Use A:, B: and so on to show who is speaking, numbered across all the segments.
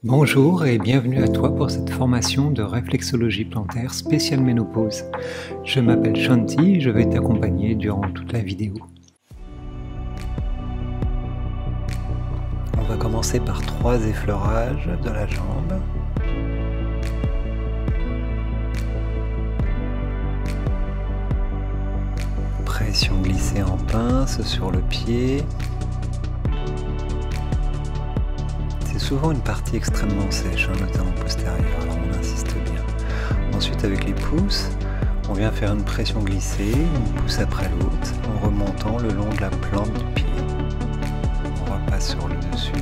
A: Bonjour et bienvenue à toi pour cette formation de réflexologie plantaire spéciale ménopause. Je m'appelle Shanti et je vais t'accompagner durant toute la vidéo. On va commencer par 3 effleurages de la jambe. Pression glissée en pince sur le pied. C'est souvent une partie extrêmement sèche, notamment postérieure, alors on insiste bien. Ensuite, avec les pouces, on vient faire une pression glissée, une pouce après l'autre, en remontant le long de la plante du pied. On repasse sur le dessus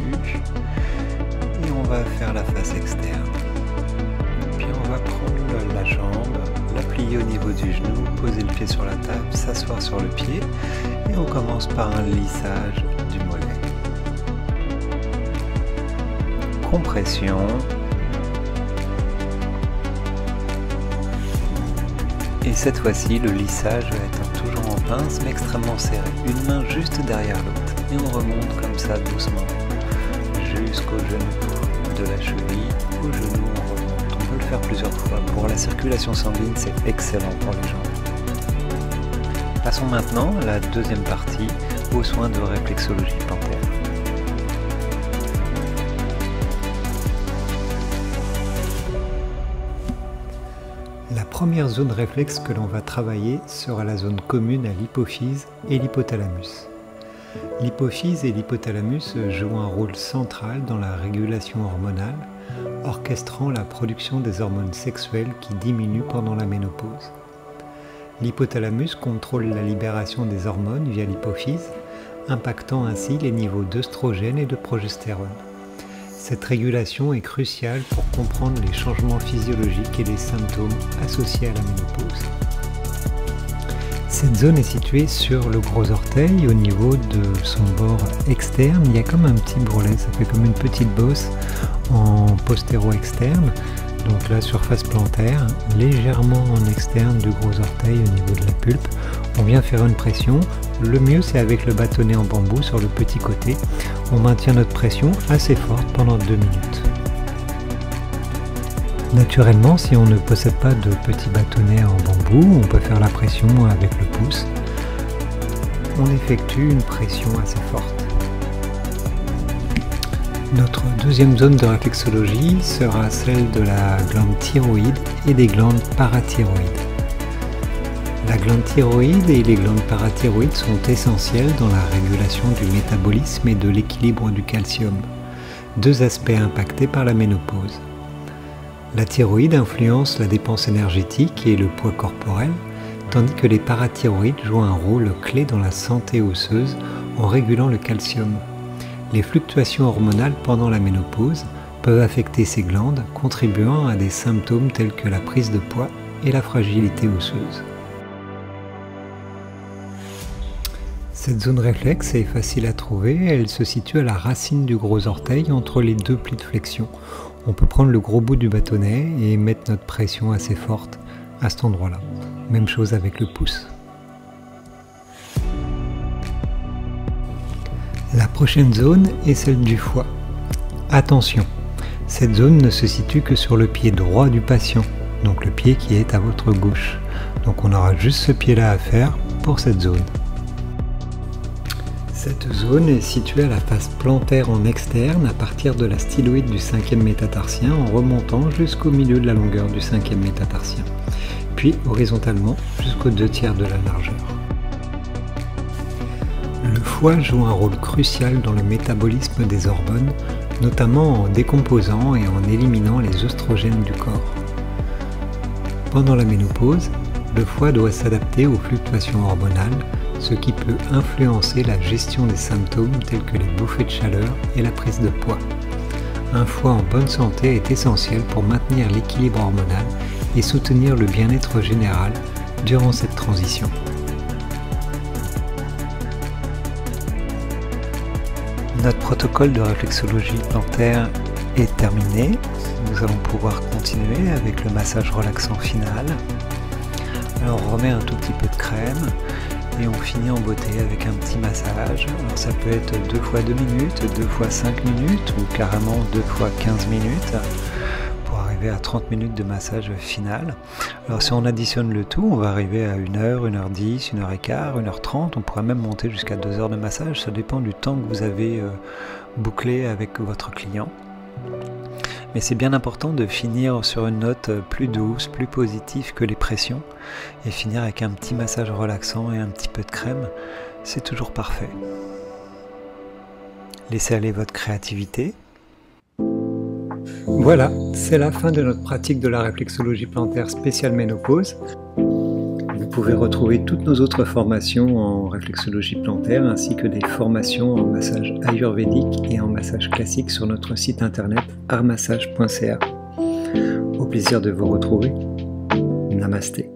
A: et on va faire la face externe. Puis on va prendre la jambe, la plier au niveau du genou, poser le pied sur la table, s'asseoir sur le pied et on commence par un lissage du mollet. Compression. Et cette fois-ci, le lissage va être toujours en pince, mais extrêmement serré. Une main juste derrière l'autre. Et on remonte comme ça doucement jusqu'au genou de la cheville. Au genou, on remonte. On peut le faire plusieurs fois. Pour la circulation sanguine, c'est excellent pour les jambes. Passons maintenant à la deuxième partie, aux soins de réflexologie plantaire. La première zone réflexe que l'on va travailler sera la zone commune à l'hypophyse et l'hypothalamus. L'hypophyse et l'hypothalamus jouent un rôle central dans la régulation hormonale, orchestrant la production des hormones sexuelles qui diminuent pendant la ménopause. L'hypothalamus contrôle la libération des hormones via l'hypophyse, impactant ainsi les niveaux d'œstrogène et de progestérone. Cette régulation est cruciale pour comprendre les changements physiologiques et les symptômes associés à la ménopause. Cette zone est située sur le gros orteil, au niveau de son bord externe. Il y a comme un petit bourrelet, ça fait comme une petite bosse en postéro-externe. Donc la surface plantaire, légèrement en externe du gros orteil au niveau de la pulpe. On vient faire une pression. Le mieux, c'est avec le bâtonnet en bambou sur le petit côté. On maintient notre pression assez forte pendant 2 minutes. Naturellement, si on ne possède pas de petit bâtonnet en bambou, on peut faire la pression avec le pouce. On effectue une pression assez forte. Notre deuxième zone de réflexologie sera celle de la glande thyroïde et des glandes parathyroïdes. La glande thyroïde et les glandes parathyroïdes sont essentielles dans la régulation du métabolisme et de l'équilibre du calcium, 2 aspects impactés par la ménopause. La thyroïde influence la dépense énergétique et le poids corporel, tandis que les parathyroïdes jouent un rôle clé dans la santé osseuse en régulant le calcium. Les fluctuations hormonales pendant la ménopause peuvent affecter ces glandes, contribuant à des symptômes tels que la prise de poids et la fragilité osseuse. Cette zone réflexe est facile à trouver, elle se situe à la racine du gros orteil entre les 2 plis de flexion. On peut prendre le gros bout du bâtonnet et mettre notre pression assez forte à cet endroit-là. Même chose avec le pouce. La prochaine zone est celle du foie. Attention, cette zone ne se situe que sur le pied droit du patient, donc le pied qui est à votre gauche. Donc on aura juste ce pied-là à faire pour cette zone. Cette zone est située à la face plantaire en externe à partir de la styloïde du 5e métatarsien en remontant jusqu'au milieu de la longueur du 5e métatarsien, puis horizontalement jusqu'aux 2/3 de la largeur. Le foie joue un rôle crucial dans le métabolisme des hormones, notamment en décomposant et en éliminant les œstrogènes du corps. Pendant la ménopause, le foie doit s'adapter aux fluctuations hormonales, ce qui peut influencer la gestion des symptômes tels que les bouffées de chaleur et la prise de poids. Un foie en bonne santé est essentiel pour maintenir l'équilibre hormonal et soutenir le bien-être général durant cette transition. Notre protocole de réflexologie plantaire est terminé. Nous allons pouvoir continuer avec le massage relaxant final. Alors on remet un tout petit peu de crème et on finit en beauté avec un petit massage. Alors ça peut être 2 fois 2 minutes, 2 fois 5 minutes ou carrément 2 fois 15 minutes pour arriver à 30 minutes de massage final. Alors si on additionne le tout, on va arriver à 1h, 1h10, 1h15, 1h30, on pourra même monter jusqu'à 2 heures de massage, ça dépend du temps que vous avez bouclé avec votre client. Mais c'est bien important de finir sur une note plus douce, plus positive que les pressions, et finir avec un petit massage relaxant et un petit peu de crème, c'est toujours parfait. Laissez aller votre créativité. Voilà, c'est la fin de notre pratique de la réflexologie plantaire spéciale ménopause. Vous pouvez retrouver toutes nos autres formations en réflexologie plantaire ainsi que des formations en massage ayurvédique et en massage classique sur notre site internet artmassage.ca. Au plaisir de vous retrouver. Namasté.